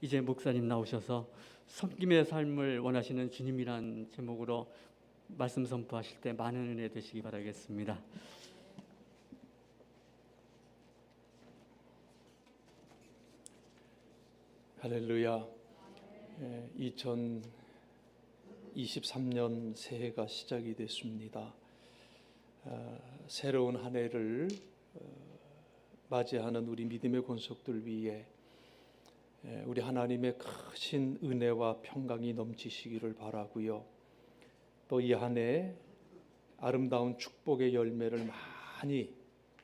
이제 목사님 나오셔서 섬김의 삶을 원하시는 주님이란 제목으로 말씀 선포하실 때 많은 은혜 되시기 바라겠습니다. 할렐루야. 2023년 새해가 시작이 됐습니다. 새로운 한 해를 맞이하는 우리 믿음의 권속들 위해 우리 하나님의 크신 은혜와 평강이 넘치시기를 바라고요. 또 이 한 해 아름다운 축복의 열매를 많이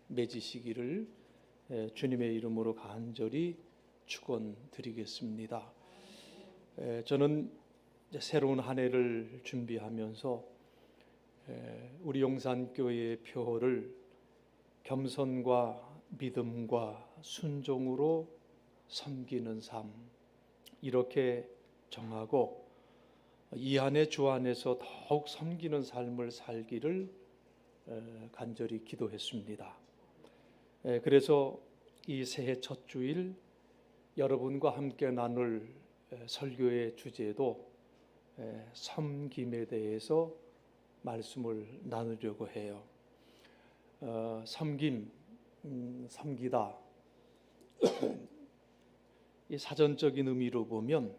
맺으시기를 주님의 이름으로 간절히 축원드리겠습니다. 저는 이제 새로운 한 해를 준비하면서 우리 용산교회의 표어를 겸손과 믿음과 순종으로 섬기는 삶, 이렇게 정하고 이 한 해 주 안에서 더욱 섬기는 삶을 살기를 간절히 기도했습니다. 그래서 이 새해 첫 주일 여러분과 함께 나눌 설교의 주제도 섬김에 대해서 말씀을 나누려고 해요. 섬기다. 이 사전적인 의미로 보면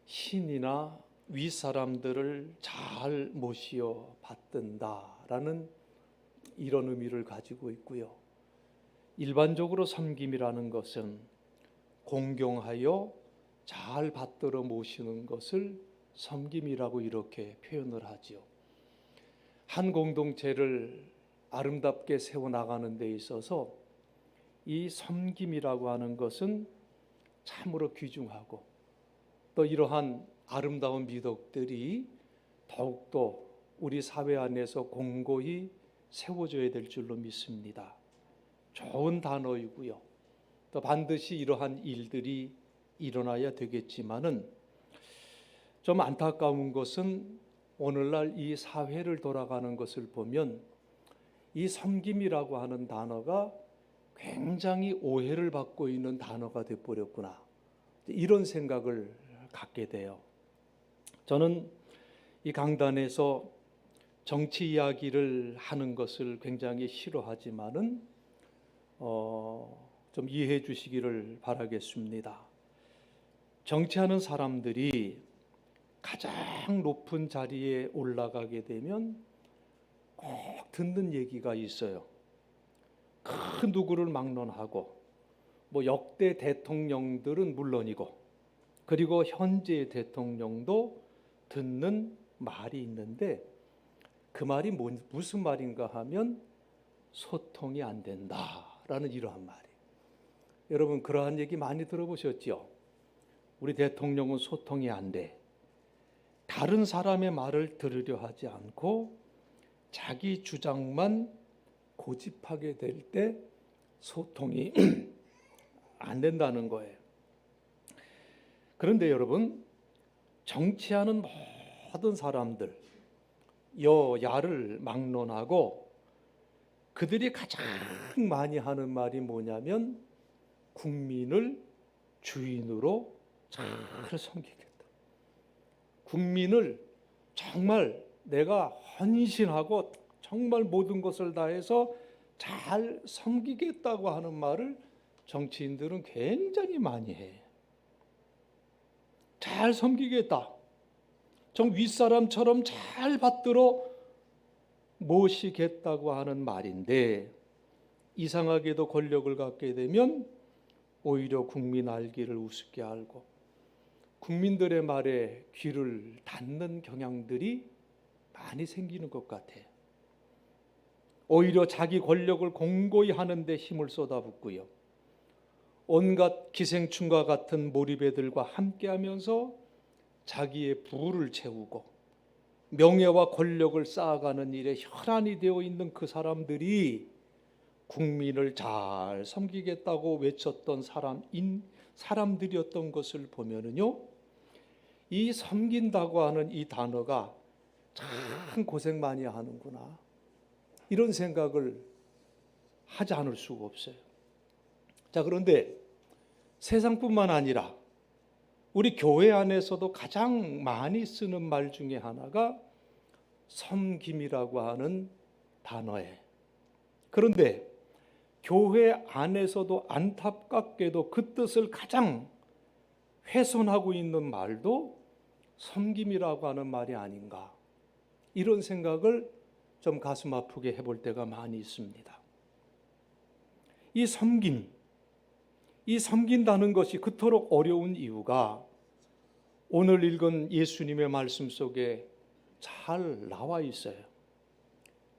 신이나 윗사람들을 잘 모시어 받든다라는 이런 의미를 가지고 있고요. 일반적으로 섬김이라는 것은 공경하여 잘 받들어 모시는 것을 섬김이라고 이렇게 표현을 하지요. 한 공동체를 아름답게 세워나가는 데 있어서 이 섬김이라고 하는 것은 참으로 귀중하고 또 이러한 아름다운 미덕들이 더욱더 우리 사회 안에서 공고히 세워져야 될 줄로 믿습니다. 좋은 단어이고요. 또 반드시 이러한 일들이 일어나야 되겠지만은 좀 안타까운 것은 오늘날 이 사회를 돌아가는 것을 보면 이 섬김이라고 하는 단어가 굉장히 오해를 받고 있는 단어가 되어버렸구나, 이런 생각을 갖게 돼요. 저는 이 강단에서 정치 이야기를 하는 것을 굉장히 싫어하지만은 좀 이해해 주시기를 바라겠습니다. 정치하는 사람들이 가장 높은 자리에 올라가게 되면 꼭 듣는 얘기가 있어요. 큰 누구를 막론하고 역대 대통령들은 물론이고 그리고 현재 대통령도 듣는 말이 있는데 그 말이 무슨 말인가 하면 소통이 안 된다라는 이러한 말이에요. 여러분 그러한 얘기 많이 들어보셨죠? 우리 대통령은 소통이 안 돼. 다른 사람의 말을 들으려 하지 않고 자기 주장만 고집하게 될 때 소통이 안 된다는 거예요. 그런데 여러분, 정치하는 모든 사람들, 여야를 막론하고 그들이 가장 많이 하는 말이 뭐냐면 국민을 주인으로 잘 섬기겠다. 국민을 정말 내가 헌신하고 정말 모든 것을 다해서 잘 섬기겠다고 하는 말을 정치인들은 굉장히 많이 해요. 잘 섬기겠다. 정 윗사람처럼 잘 받들어 모시겠다고 하는 말인데 이상하게도 권력을 갖게 되면 오히려 국민 알기를 우습게 알고 국민들의 말에 귀를 닫는 경향들이 많이 생기는 것 같아요. 오히려 자기 권력을 공고히 하는 데 힘을 쏟아붓고요. 온갖 기생충과 같은 몰입애들과 함께하면서 자기의 부를 채우고 명예와 권력을 쌓아가는 일에 혈안이 되어 있는 그 사람들이 국민을 잘 섬기겠다고 외쳤던 사람들이었던 것을 보면은요, 이 섬긴다고 하는 이 단어가 참 고생 많이 하는구나, 이런 생각을 하지 않을 수가 없어요. 자, 그런데 세상뿐만 아니라 우리 교회 안에서도 가장 많이 쓰는 말 중에 하나가 섬김이라고 하는 단어예요. 그런데 교회 안에서도 안타깝게도 그 뜻을 가장 훼손하고 있는 말도 섬김이라고 하는 말이 아닌가, 이런 생각을 좀 가슴 아프게 해볼 때가 많이 있습니다. 이 섬긴다는 것이 그토록 어려운 이유가 오늘 읽은 예수님의 말씀 속에 잘 나와 있어요.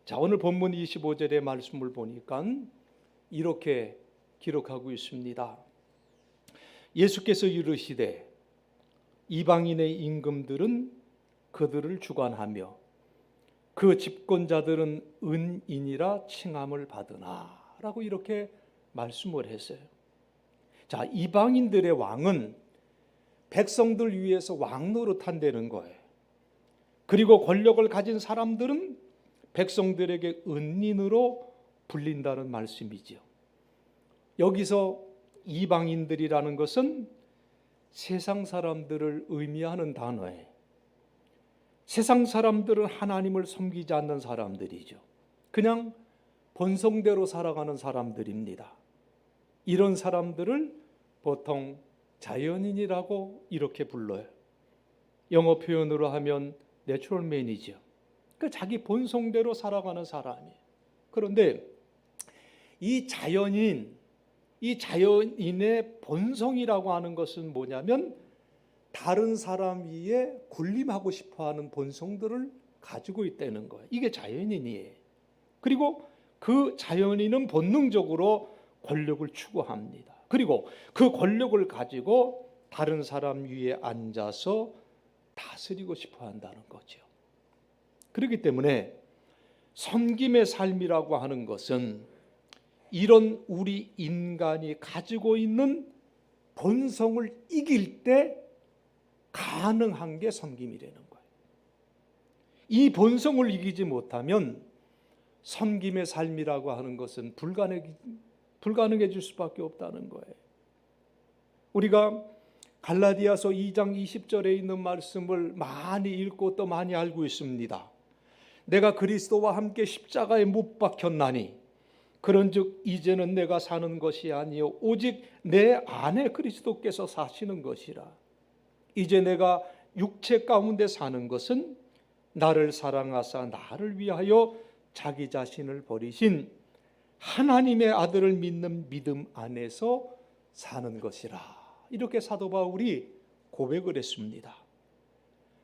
자, 오늘 본문 25절의 말씀을 보니까 이렇게 기록하고 있습니다. 예수께서 이르시되 이방인의 임금들은 그들을 주관하며 그 집권자들은 은인이라 칭함을 받으나 라고 이렇게 말씀을 했어요. 자, 이방인들의 왕은 백성들 위해서 왕 노릇한다는 거예요. 그리고 권력을 가진 사람들은 백성들에게 은인으로 불린다는 말씀이죠. 여기서 이방인들이라는 것은 세상 사람들을 의미하는 단어예요. 세상 사람들은 하나님을 섬기지 않는 사람들이죠. 그냥 본성대로 살아가는 사람들입니다. 이런 사람들을 보통 자연인이라고 이렇게 불러요. 영어 표현으로 하면 내추럴맨이죠. 그러니까 자기 본성대로 살아가는 사람이에요. 그런데 이 자연인의 본성이라고 하는 것은 뭐냐면 다른 사람 위에 군림하고 싶어하는 본성들을 가지고 있다는 거예요. 이게 자연인이에요. 그리고 그 자연인은 본능적으로 권력을 추구합니다. 그리고 그 권력을 가지고 다른 사람 위에 앉아서 다스리고 싶어 한다는 거죠. 그렇기 때문에 섬김의 삶이라고 하는 것은 이런 우리 인간이 가지고 있는 본성을 이길 때 가능한 게 섬김이라는 거예요. 이 본성을 이기지 못하면 섬김의 삶이라고 하는 것은 불가능해질 수밖에 없다는 거예요. 우리가 갈라디아서 2장 20절에 있는 말씀을 많이 읽고 또 많이 알고 있습니다. 내가 그리스도와 함께 십자가에 못 박혔나니 그런즉 이제는 내가 사는 것이 아니요 오직 내 안에 그리스도께서 사시는 것이라. 이제 내가 육체 가운데 사는 것은 나를 사랑하사 나를 위하여 자기 자신을 버리신 하나님의 아들을 믿는 믿음 안에서 사는 것이라. 이렇게 사도 바울이 고백을 했습니다.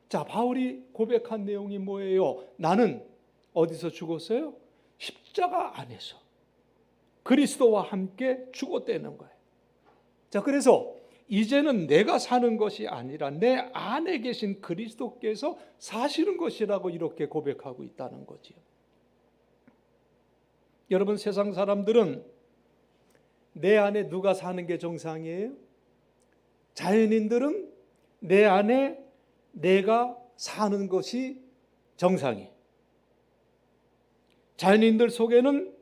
자, 바울이 고백한 내용이 뭐예요? 나는 어디서 죽었어요? 십자가 안에서 그리스도와 함께 죽었다는 거예요. 자, 그래서 이제는 내가 사는 것이 아니라 내 안에 계신 그리스도께서 사시는 것이라고 이렇게 고백하고 있다는 거지요. 여러분, 세상 사람들은 내 안에 누가 사는 게 정상이에요? 자연인들은 내 안에 내가 사는 것이 정상이에요. 자연인들 속에는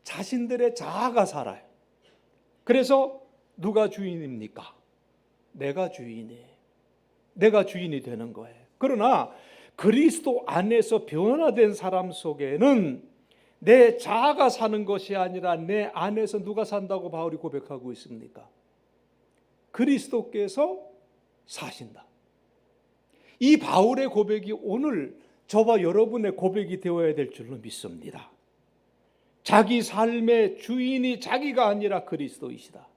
자신들의 자아가 살아요. 그래서 누가 주인입니까? 내가 주인이에요. 내가 주인이 되는 거예요. 그러나 그리스도 안에서 변화된 사람 속에는 내 자아가 사는 것이 아니라 내 안에서 누가 산다고 바울이 고백하고 있습니까? 그리스도께서 사신다. 이 바울의 고백이 오늘 저와 여러분의 고백이 되어야 될 줄로 믿습니다. 자기 삶의 주인이 자기가 아니라 그리스도이시다.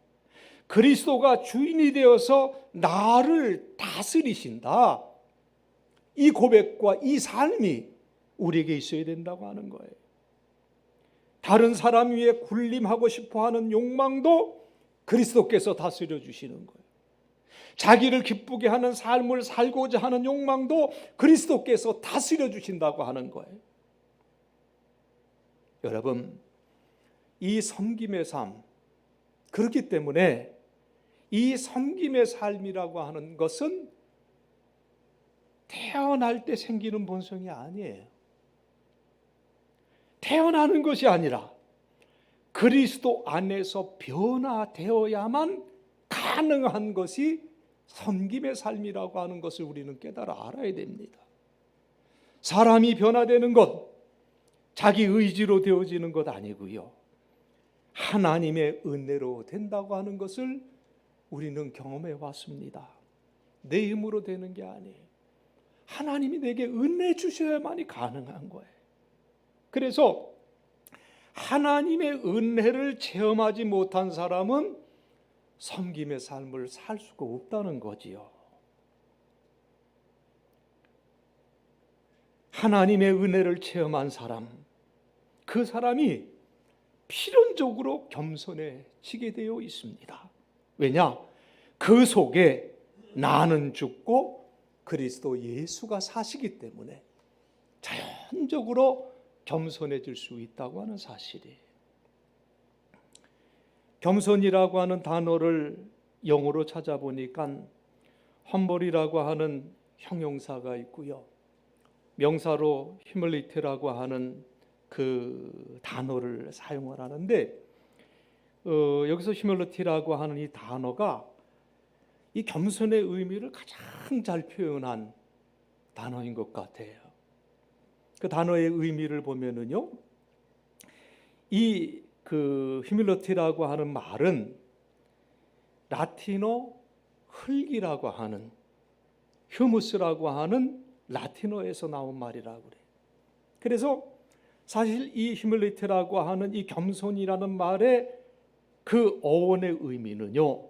그리스도가 주인이 되어서 나를 다스리신다. 이 고백과 이 삶이 우리에게 있어야 된다고 하는 거예요. 다른 사람 위에 군림하고 싶어하는 욕망도 그리스도께서 다스려 주시는 거예요. 자기를 기쁘게 하는 삶을 살고자 하는 욕망도 그리스도께서 다스려 주신다고 하는 거예요. 여러분, 이 섬김의 삶, 그렇기 때문에 이 섬김의 삶이라고 하는 것은 태어날 때 생기는 본성이 아니에요. 태어나는 것이 아니라 그리스도 안에서 변화되어야만 가능한 것이 섬김의 삶이라고 하는 것을 우리는 깨달아 알아야 됩니다. 사람이 변화되는 것, 자기 의지로 되어지는 것 아니고요, 하나님의 은혜로 된다고 하는 것을 우리는 경험해 왔습니다. 내 힘으로 되는 게 아니에요. 하나님이 내게 은혜 주셔야만이 가능한 거예요. 그래서 하나님의 은혜를 체험하지 못한 사람은 섬김의 삶을 살 수가 없다는 거지요. 하나님의 은혜를 체험한 사람, 그 사람이 필연적으로 겸손해지게 되어 있습니다. 왜냐? 그 속에 나는 죽고 그리스도 예수가 사시기 때문에 자연적으로 겸손해질 수 있다고 하는 사실이에요. 겸손이라고 하는 단어를 영어로 찾아보니까 험벌이라고 하는 형용사가 있고요, 명사로 휴밀리티라고 하는 그 단어를 사용을 하는데, 여기서 휴밀리티라고 하는 이 단어가 이 겸손의 의미를 가장 잘 표현한 단어인 것 같아요. 그 단어의 의미를 보면은요, 이 그 휴밀리티라고 하는 말은 라틴어 흙이라고 하는, 휴무스라고 하는 라틴어에서 나온 말이라고 그래요. 그래서 사실 이 휴밀리티라고 하는 이 겸손이라는 말의 그 어원의 의미는요,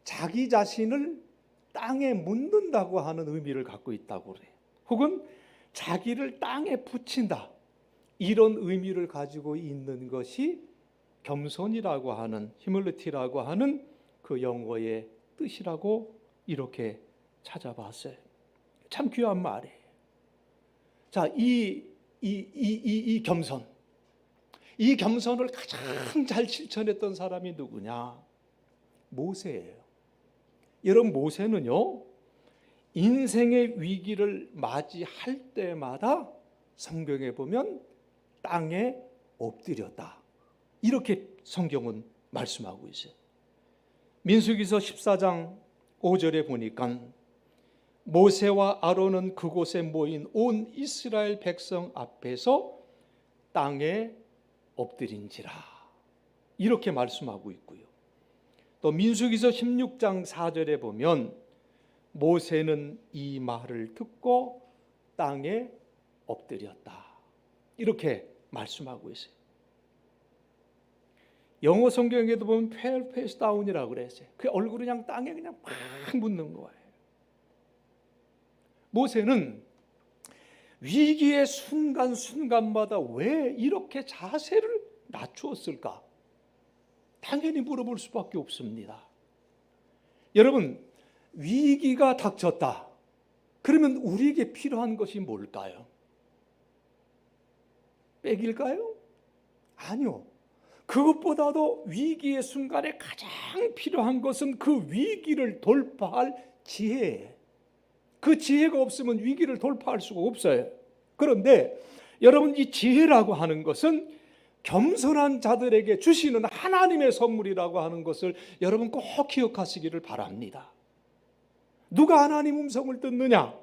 자기 자신을 땅에 묻는다고 하는 의미를 갖고 있다고 그래요. 혹은 자기를 땅에 붙인다, 이런 의미를 가지고 있는 것이 겸손이라고 하는, 휴밀리티라고 하는 그 영어의 뜻이라고 이렇게 찾아봤어요. 참 귀한 말이에요. 자, 이 겸손, 이 겸손을 가장 잘 실천했던 사람이 누구냐? 모세예요. 여러분, 모세는요, 인생의 위기를 맞이할 때마다 성경에 보면 땅에 엎드렸다, 이렇게 성경은 말씀하고 있어요. 민수기서 14장 5절에 보니까 모세와 아론은 그곳에 모인 온 이스라엘 백성 앞에서 땅에 엎드린지라, 이렇게 말씀하고 있고요. 또 민수기서 16장 4절에 보면 모세는 이 말을 듣고 땅에 엎드렸다, 이렇게 말씀하고 있어요. 영어 성경에도 보면 fell face down이라고 그랬어요. 그 얼굴이 그냥 땅에 그냥 팍 묻는 거예요. 모세는 위기의 순간순간마다 왜 이렇게 자세를 낮추었을까? 당연히 물어볼 수밖에 없습니다. 여러분, 위기가 닥쳤다, 그러면 우리에게 필요한 것이 뭘까요? 백일까요? 아니요. 그것보다도 위기의 순간에 가장 필요한 것은 그 위기를 돌파할 지혜예요. 그 지혜가 없으면 위기를 돌파할 수가 없어요. 그런데 여러분, 이 지혜라고 하는 것은 겸손한 자들에게 주시는 하나님의 선물이라고 하는 것을 여러분 꼭 기억하시기를 바랍니다. 누가 하나님 음성을 듣느냐?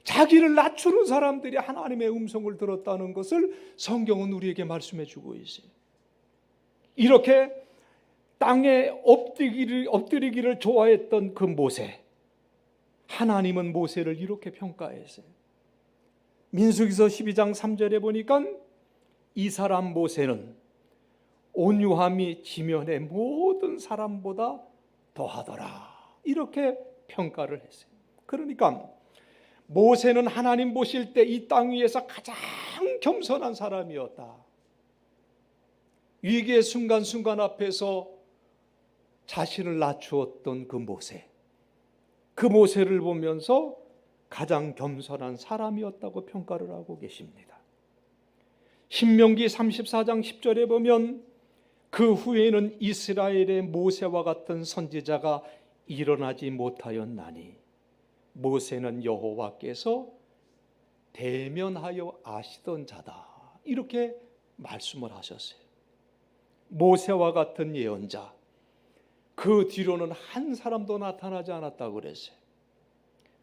자기를 낮추는 사람들이 하나님의 음성을 들었다는 것을 성경은 우리에게 말씀해 주고 있어요. 이렇게 땅에 엎드리기를 좋아했던 그 모세, 하나님은 모세를 이렇게 평가했어요. 민수기서 12장 3절에 보니까 이 사람 모세는 온유함이 지면의 모든 사람보다 더하더라, 이렇게 평가를 했어요. 그러니까 모세는 하나님 보실 때 이 땅 위에서 가장 겸손한 사람이었다. 위기의 순간순간 앞에서 자신을 낮추었던 그 모세, 그 모세를 보면서 가장 겸손한 사람이었다고 평가를 하고 계십니다. 신명기 34장 10절에 보면 그 후에는 이스라엘의 모세와 같은 선지자가 일어나지 못하였나니 모세는 여호와께서 대면하여 아시던 자다, 이렇게 말씀을 하셨어요. 모세와 같은 예언자, 그 뒤로는 한 사람도 나타나지 않았다고 그랬어요.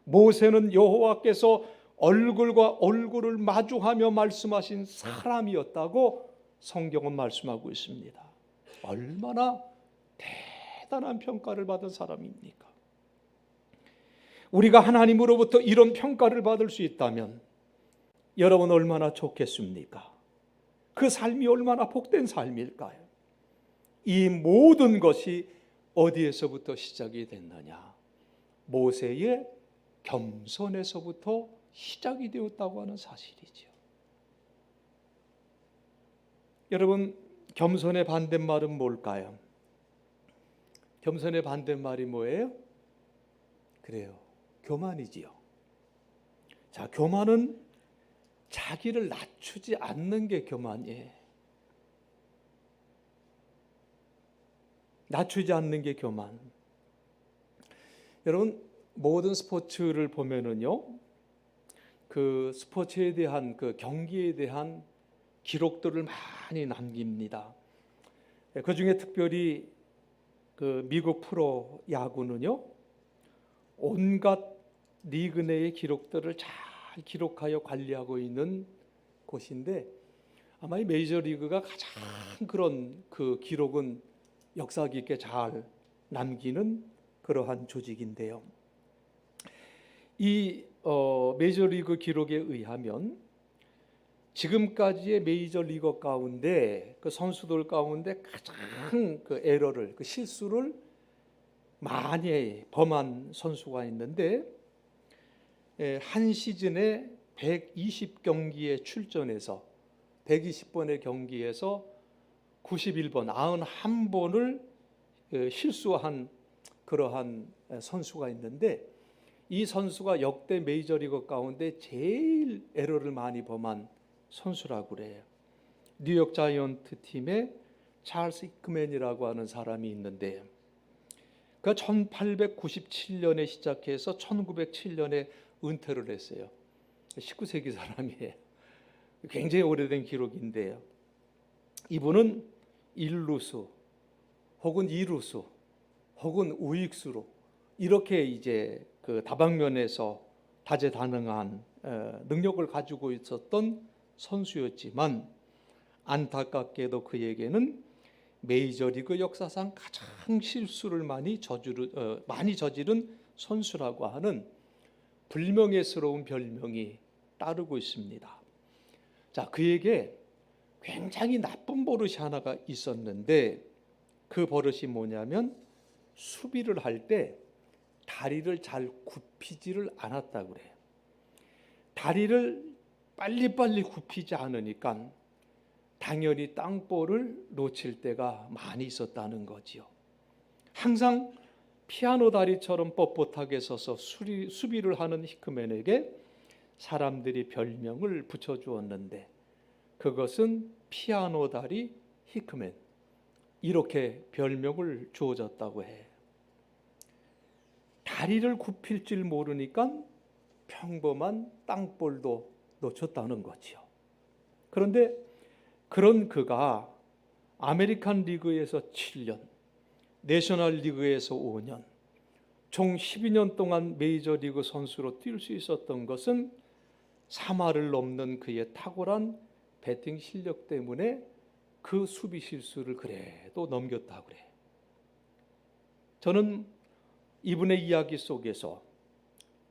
모세는 여호와께서 얼굴과 얼굴을 마주하며 말씀하신 사람이었다고 성경은 말씀하고 있습니다. 얼마나 대단한 평가를 받은 사람입니까? 우리가 하나님으로부터 이런 평가를 받을 수 있다면 여러분 얼마나 좋겠습니까? 그 삶이 얼마나 복된 삶일까요? 이 모든 것이 어디에서부터 시작이 됐느냐? 모세의 겸손에서부터 시작이 되었다고 하는 사실이죠. 여러분, 겸손의 반대말은 뭘까요? 겸손의 반대말이 뭐예요? 그래요, 교만이지요. 자, 교만은 자기를 낮추지 않는 게 교만이에요. 낮추지 않는 게 교만. 여러분, 모든 스포츠를 보면은요, 그 스포츠에 대한 그 경기에 대한 기록들을 많이 남깁니다. 그 중에 특별히 그 미국 프로 야구는요, 온갖 리그 내의 기록들을 잘 기록하여 관리하고 있는 곳인데, 아마 이 메이저리그가 가장 그런 그 기록은 역사 깊게 잘 남기는 그러한 조직인데요. 이 메이저리그 기록에 의하면 지금까지의 메이저리거 가운데 그 선수들 가운데 가장 그 에러를, 그 실수를 많이 범한 선수가 있는데, 한 시즌에 120경기에 출전해서 120번의 경기에서 91번, 91번을 실수한 그러한 선수가 있는데, 이 선수가 역대 메이저리거 가운데 제일 에러를 많이 범한 선수라고 그래요. 뉴욕 자이언트 팀의 찰스 히크맨이라고 하는 사람이 있는데, 그 1897년에 시작해서 1907년에 은퇴를 했어요. 19세기 사람이에요. 굉장히 오래된 기록인데요. 이분은 1루수 혹은 2루수 혹은 우익수로 이렇게 이제 그 다방면에서 다재다능한 능력을 가지고 있었던 선수였지만, 안타깝게도 그에게는 메이저리그 역사상 가장 실수를 많이 저지른 선수라고 하는 불명예스러운 별명이 따르고 있습니다. 자, 그에게 굉장히 나쁜 버릇이 하나가 있었는데, 그 버릇이 뭐냐면 수비를 할 때 다리를 잘 굽히지를 않았다고 그래요. 다리를 빨리빨리 굽히지 않으니까 당연히 땅볼을 놓칠 때가 많이 있었다는 거지요. 항상 피아노 다리처럼 뻣뻣하게 서서 수비를 하는 히크맨에게 사람들이 별명을 붙여주었는데, 그것은 피아노 다리 히크맨, 이렇게 별명을 주어졌다고 해. 다리를 굽힐 줄 모르니까 평범한 땅볼도 놓쳤다는 거지요. 그런데 그런 그가 아메리칸 리그에서 7년, 내셔널 리그에서 5년, 총 12년 동안 메이저리그 선수로 뛸 수 있었던 것은 3할을 넘는 그의 탁월한 배팅 실력 때문에 그 수비 실수를 그래도 넘겼다고 그래. 저는 이분의 이야기 속에서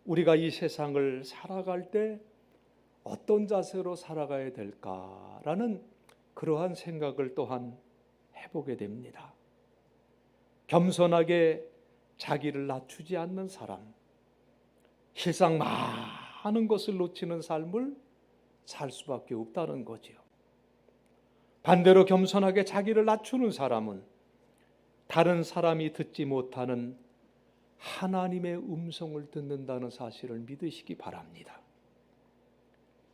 우리가 이 세상을 살아갈 때 어떤 자세로 살아가야 될까라는 그러한 생각을 또한 해보게 됩니다. 겸손하게 자기를 낮추지 않는 사람, 실상 많은 것을 놓치는 삶을 살 수밖에 없다는 거지요. 반대로 겸손하게 자기를 낮추는 사람은 다른 사람이 듣지 못하는 하나님의 음성을 듣는다는 사실을 믿으시기 바랍니다.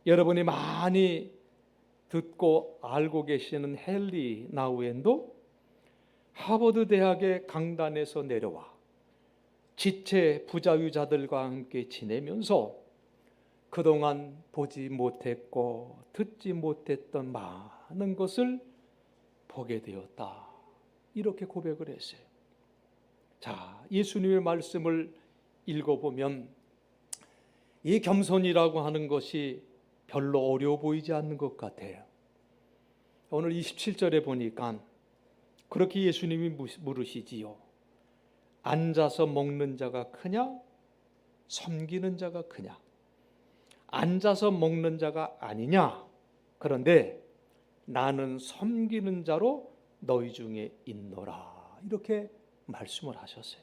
여러분이 많이 듣고 알고 계시는 헨리 나우엔도 하버드 대학의 강단에서 내려와 지체 부자유자들과 함께 지내면서 그동안 보지 못했고 듣지 못했던 많은 것을 보게 되었다, 이렇게 고백을 했어요. 자, 예수님의 말씀을 읽어보면 이 겸손이라고 하는 것이 별로 어려워 보이지 않는 것 같아요. 오늘 27절에 보니까 그렇게 예수님이 물으시지요. 앉아서 먹는 자가 크냐? 섬기는 자가 크냐? 앉아서 먹는 자가 아니냐? 그런데 나는 섬기는 자로 너희 중에 있노라. 이렇게 말씀을 하셨어요.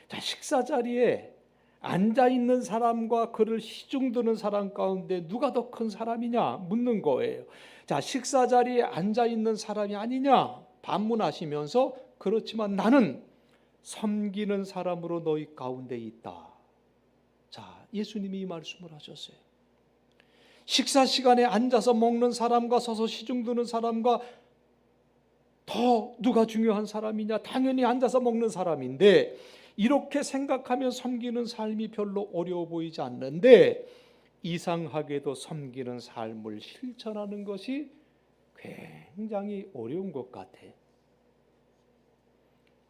자, 식사 자리에 앉아 있는 사람과 그를 시중드는 사람 가운데 누가 더 큰 사람이냐 묻는 거예요. 자, 식사 자리에 앉아 있는 사람이 아니냐 반문하시면서 그렇지만 나는 섬기는 사람으로 너희 가운데 있다. 자, 예수님이 이 말씀을 하셨어요. 식사 시간에 앉아서 먹는 사람과 서서 시중드는 사람과 더 누가 중요한 사람이냐? 당연히 앉아서 먹는 사람인데 이렇게 생각하면 섬기는 삶이 별로 어려워 보이지 않는데 이상하게도 섬기는 삶을 실천하는 것이 굉장히 어려운 것 같아요.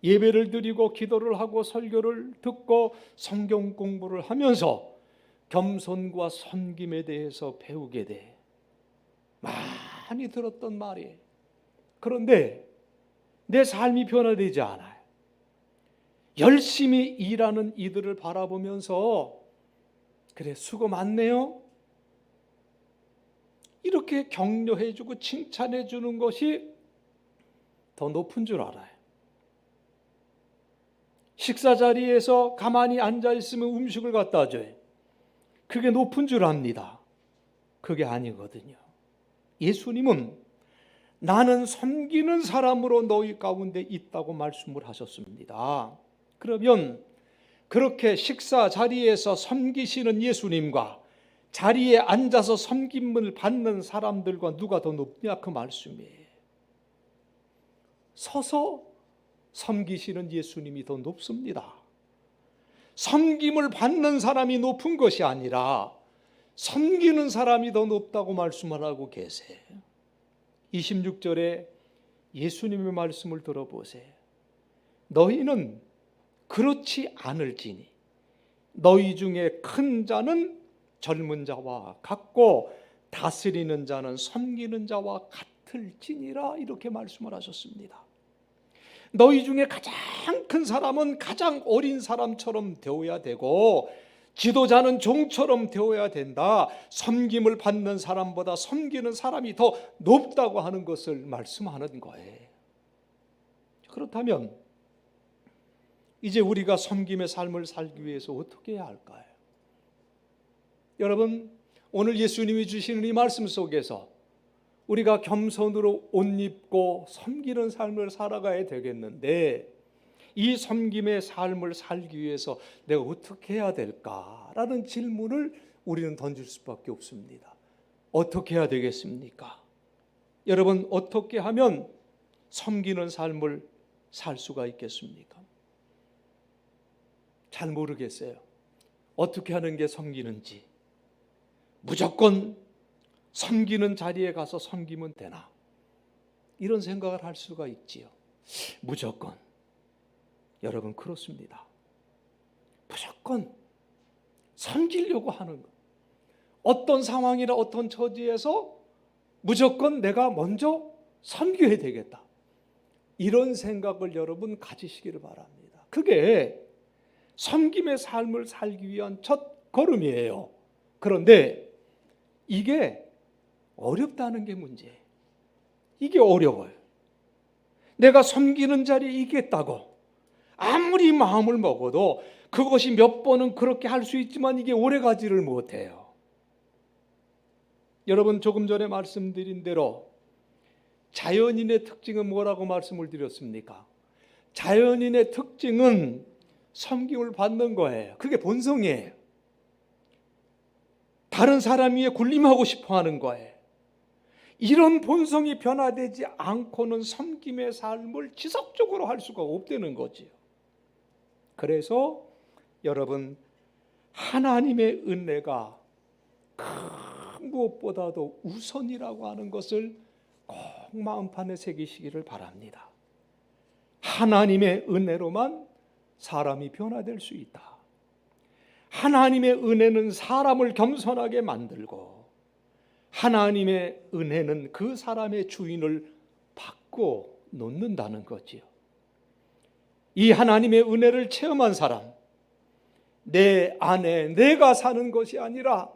예배를 드리고 기도를 하고 설교를 듣고 성경 공부를 하면서 겸손과 섬김에 대해서 배우게 돼. 많이 들었던 말이에요. 그런데 내 삶이 변화되지 않아요. 열심히 일하는 이들을 바라보면서 그래 수고 많네요. 이렇게 격려해 주고 칭찬해 주는 것이 더 높은 줄 알아요. 식사 자리에서 가만히 앉아 있으면 음식을 갖다 줘요. 그게 높은 줄 압니다. 그게 아니거든요. 예수님은 나는 섬기는 사람으로 너희 가운데 있다고 말씀을 하셨습니다. 그러면 그렇게 식사 자리에서 섬기시는 예수님과 자리에 앉아서 섬김을 받는 사람들과 누가 더 높냐 그 말씀이에요. 서서 섬기시는 예수님이 더 높습니다. 섬김을 받는 사람이 높은 것이 아니라 섬기는 사람이 더 높다고 말씀을 하고 계세요. 26절에 예수님의 말씀을 들어보세요. 너희는 그렇지 않을지니 너희 중에 큰 자는 젊은 자와 같고 다스리는 자는 섬기는 자와 같을지니라 이렇게 말씀을 하셨습니다. 너희 중에 가장 큰 사람은 가장 어린 사람처럼 되어야 되고 지도자는 종처럼 되어야 된다. 섬김을 받는 사람보다 섬기는 사람이 더 높다고 하는 것을 말씀하는 거예요. 그렇다면 이제 우리가 섬김의 삶을 살기 위해서 어떻게 해야 할까요? 여러분, 오늘 예수님이 주시는 이 말씀 속에서 우리가 겸손으로 옷 입고 섬기는 삶을 살아가야 되겠는데 이 섬김의 삶을 살기 위해서 내가 어떻게 해야 될까라는 질문을 우리는 던질 수밖에 없습니다. 어떻게 해야 되겠습니까? 여러분, 어떻게 하면 섬기는 삶을 살 수가 있겠습니까? 잘 모르겠어요. 어떻게 하는 게 섬기는지. 무조건 섬기는 자리에 가서 섬기면 되나? 이런 생각을 할 수가 있지요. 무조건. 여러분, 그렇습니다. 무조건 섬기려고 하는 것. 어떤 상황이나 어떤 처지에서 무조건 내가 먼저 섬겨야 되겠다. 이런 생각을 여러분 가지시기를 바랍니다. 그게 섬김의 삶을 살기 위한 첫 걸음이에요. 그런데 이게 어렵다는 게 문제예요. 이게 어려워요. 내가 섬기는 자리에 있겠다고 아무리 마음을 먹어도 그것이 몇 번은 그렇게 할 수 있지만 이게 오래 가지를 못해요. 여러분, 조금 전에 말씀드린 대로 자연인의 특징은 뭐라고 말씀을 드렸습니까? 자연인의 특징은 섬김을 받는 거예요. 그게 본성이에요. 다른 사람 위에 군림하고 싶어 하는 거예요. 이런 본성이 변화되지 않고는 섬김의 삶을 지속적으로 할 수가 없다는 거지요. 그래서 여러분, 하나님의 은혜가 그 무엇보다도 우선이라고 하는 것을 꼭 마음판에 새기시기를 바랍니다. 하나님의 은혜로만 사람이 변화될 수 있다. 하나님의 은혜는 사람을 겸손하게 만들고 하나님의 은혜는 그 사람의 주인을 바꿔 놓는다는 거지요. 이 하나님의 은혜를 체험한 사람, 내 안에 내가 사는 것이 아니라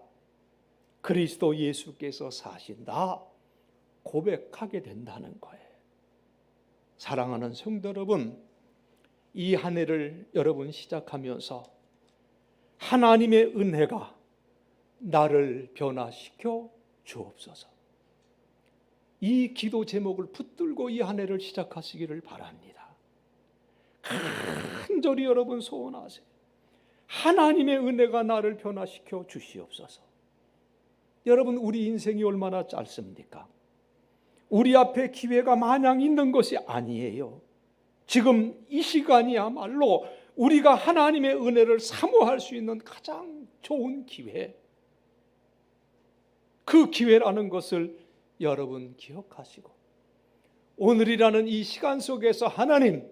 그리스도 예수께서 사신다 고백하게 된다는 거예요. 사랑하는 성도 여러분, 이 한 해를 여러분 시작하면서 하나님의 은혜가 나를 변화시켜 주옵소서. 이 기도 제목을 붙들고 이 한 해를 시작하시기를 바랍니다. 간절히 여러분 소원하세요. 하나님의 은혜가 나를 변화시켜 주시옵소서. 여러분, 우리 인생이 얼마나 짧습니까? 우리 앞에 기회가 마냥 있는 것이 아니에요. 지금 이 시간이야말로 우리가 하나님의 은혜를 사모할 수 있는 가장 좋은 기회, 그 기회라는 것을 여러분 기억하시고 오늘이라는 이 시간 속에서 하나님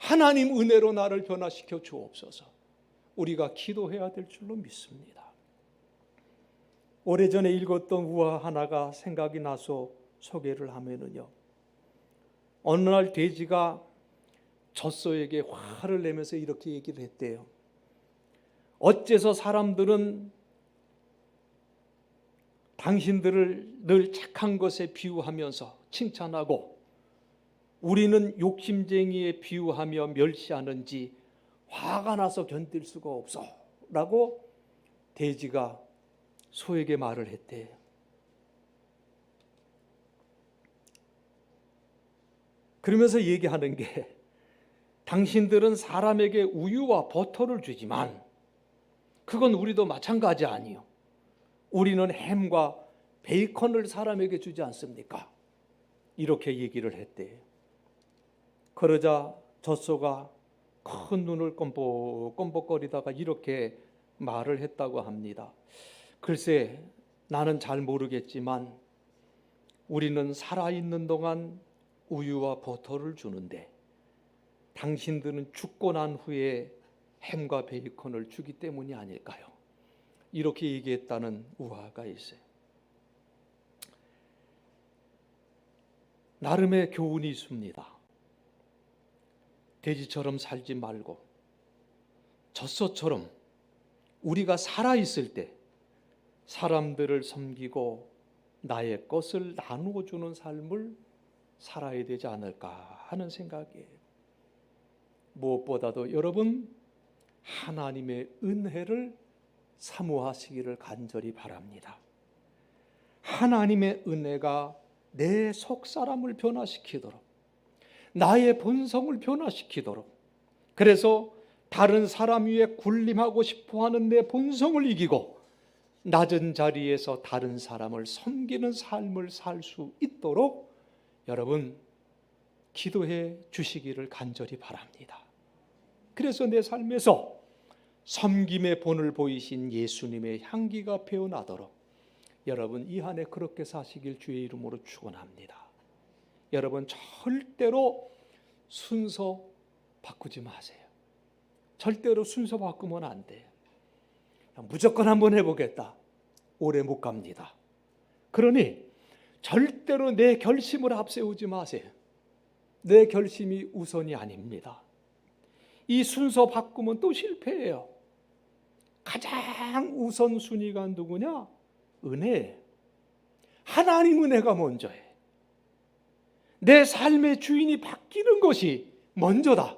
은혜로 나를 변화시켜 주옵소서 우리가 기도해야 될 줄로 믿습니다. 오래전에 읽었던 우화 하나가 생각이 나서 소개를 하면은요, 어느 날 돼지가 젖소에게 화를 내면서 이렇게 얘기를 했대요. 어째서 사람들은 당신들을 늘 착한 것에 비유하면서 칭찬하고 우리는 욕심쟁이에 비유하며 멸시하는지 화가 나서 견딜 수가 없어 라고 돼지가 소에게 말을 했대요. 그러면서 얘기하는 게, 당신들은 사람에게 우유와 버터를 주지만 그건 우리도 마찬가지 아니요. 우리는 햄과 베이컨을 사람에게 주지 않습니까? 이렇게 얘기를 했대요. 그러자 젖소가 큰 눈을 껌뻑껌뻑거리다가 이렇게 말을 했다고 합니다. 글쎄, 나는 잘 모르겠지만 우리는 살아있는 동안 우유와 버터를 주는데 당신들은 죽고 난 후에 햄과 베이컨을 주기 때문이 아닐까요? 이렇게 얘기했다는 우화가 있어요. 나름의 교훈이 있습니다. 돼지처럼 살지 말고 젖소처럼 우리가 살아있을 때 사람들을 섬기고 나의 것을 나누어 주는 삶을 살아야 되지 않을까 하는 생각이에요. 무엇보다도 여러분, 하나님의 은혜를 사모하시기를 간절히 바랍니다. 하나님의 은혜가 내 속사람을 변화시키도록, 나의 본성을 변화시키도록, 그래서 다른 사람 위에 군림하고 싶어하는 내 본성을 이기고 낮은 자리에서 다른 사람을 섬기는 삶을 살 수 있도록 여러분 기도해 주시기를 간절히 바랍니다. 그래서 내 삶에서 섬김의 본을 보이신 예수님의 향기가 배어나도록 여러분 이 한 해 그렇게 사시길 주의 이름으로 축원합니다. 여러분 절대로 순서 바꾸지 마세요. 절대로 순서 바꾸면 안 돼요. 무조건 한번 해보겠다. 오래 못 갑니다. 그러니 절대로 내 결심을 앞세우지 마세요. 내 결심이 우선이 아닙니다. 이 순서 바꾸면 또 실패해요. 가장 우선순위가 누구냐? 은혜. 하나님 은혜가 먼저해. 내 삶의 주인이 바뀌는 것이 먼저다.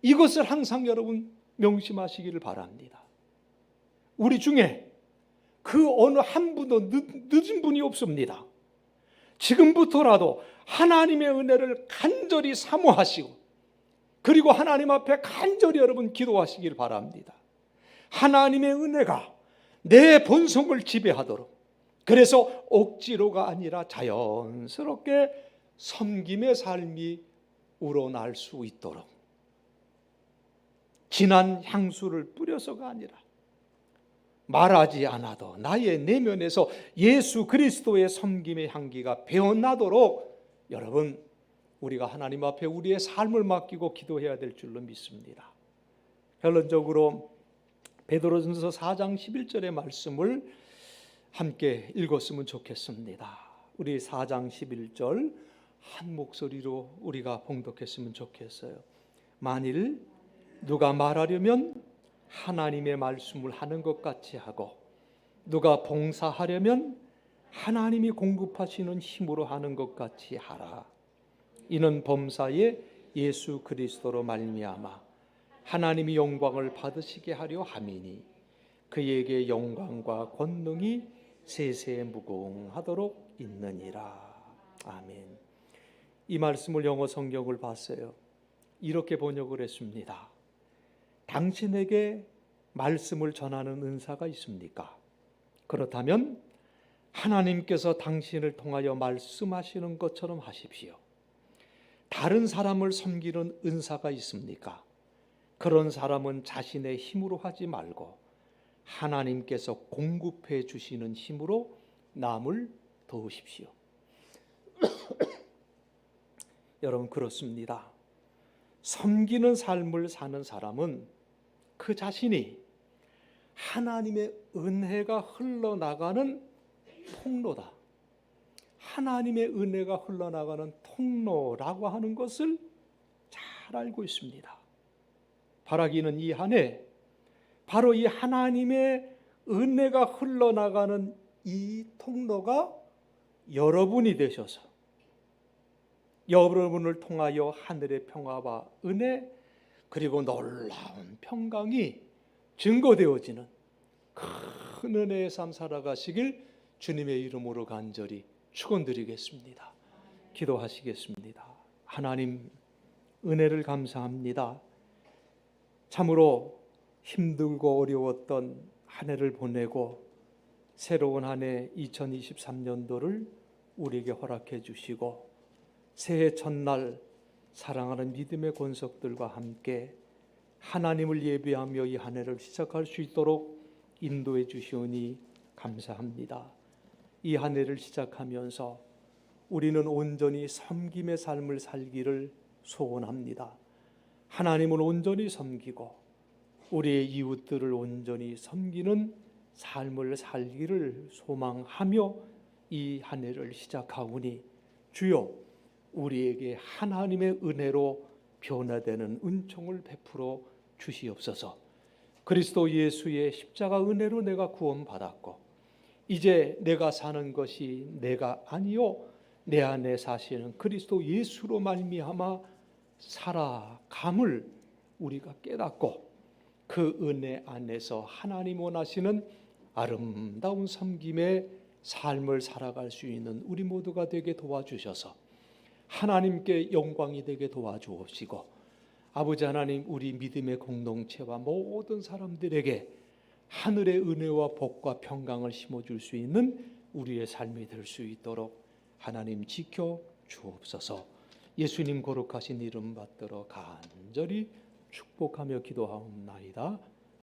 이것을 항상 여러분 명심하시기를 바랍니다. 우리 중에 그 어느 한 분도 늦은 분이 없습니다. 지금부터라도 하나님의 은혜를 간절히 사모하시고 그리고 하나님 앞에 간절히 여러분 기도하시길 바랍니다. 하나님의 은혜가 내 본성을 지배하도록, 그래서 억지로가 아니라 자연스럽게 섬김의 삶이 우러날 수 있도록, 진한 향수를 뿌려서가 아니라 말하지 않아도 나의 내면에서 예수 그리스도의 섬김의 향기가 배어나도록 여러분 우리가 하나님 앞에 우리의 삶을 맡기고 기도해야 될 줄로 믿습니다. 결론적으로 베드로전서 4장 11절의 말씀을 함께 읽었으면 좋겠습니다. 우리 4장 11절 한 목소리로 우리가 봉독했으면 좋겠어요. 만일 누가 말하려면 하나님의 말씀을 하는 것 같이 하고, 누가 봉사하려면 하나님이 공급하시는 힘으로 하는 것 같이 하라. 이는 범사에 예수 그리스도로 말미암아 하나님이 영광을 받으시게 하려 함이니, 그에게 영광과 권능이 세세 무궁하도록 있느니라. 아멘. 이 말씀을 영어 성경을 봤어요. 이렇게 번역을 했습니다. 당신에게 말씀을 전하는 은사가 있습니까? 그렇다면 하나님께서 당신을 통하여 말씀하시는 것처럼 하십시오. 다른 사람을 섬기는 은사가 있습니까? 그런 사람은 자신의 힘으로 하지 말고 하나님께서 공급해 주시는 힘으로 남을 도우십시오. 여러분, 그렇습니다. 섬기는 삶을 사는 사람은 그 자신이 하나님의 은혜가 흘러나가는 통로다. 하나님의 은혜가 흘러나가는 통로라고 하는 것을 잘 알고 있습니다. 바라기는 이 한 해 바로 이 하나님의 은혜가 흘러나가는 이 통로가 여러분이 되셔서 여러분을 통하여 하늘의 평화와 은혜 그리고 놀라운 평강이 증거되어지는 큰 은혜의 삶 살아가시길 주님의 이름으로 간절히 축원드리겠습니다. 기도하시겠습니다. 하나님, 은혜를 감사합니다. 참으로 힘들고 어려웠던 한 해를 보내고 새로운 한 해 2023년도를 우리에게 허락해 주시고, 새해 첫날 사랑하는 믿음의 권속들과 함께 하나님을 예배하며 이 한 해를 시작할 수 있도록 인도해 주시오니 감사합니다. 이 한 해를 시작하면서 우리는 온전히 섬김의 삶을 살기를 소원합니다. 하나님을 온전히 섬기고 우리의 이웃들을 온전히 섬기는 삶을 살기를 소망하며 이 한 해를 시작하오니, 주여 우리에게 하나님의 은혜로 변화되는 은총을 베풀어 주시옵소서. 그리스도 예수의 십자가 은혜로 내가 구원받았고 이제 내가 사는 것이 내가 아니요 내 안에 사시는 그리스도 예수로 말미암아 살아감을 우리가 깨닫고 그 은혜 안에서 하나님 원하시는 아름다운 섬김의 삶을 살아갈 수 있는 우리 모두가 되게 도와주셔서 하나님께 영광이 되게 도와주옵시고, 아버지 하나님, 우리 믿음의 공동체와 모든 사람들에게 하늘의 은혜와 복과 평강을 심어줄 수 있는 우리의 삶이 될 수 있도록 하나님 지켜 주옵소서. 예수님 거룩하신 이름 받들어 간절히 축복하며 기도하옵나이다.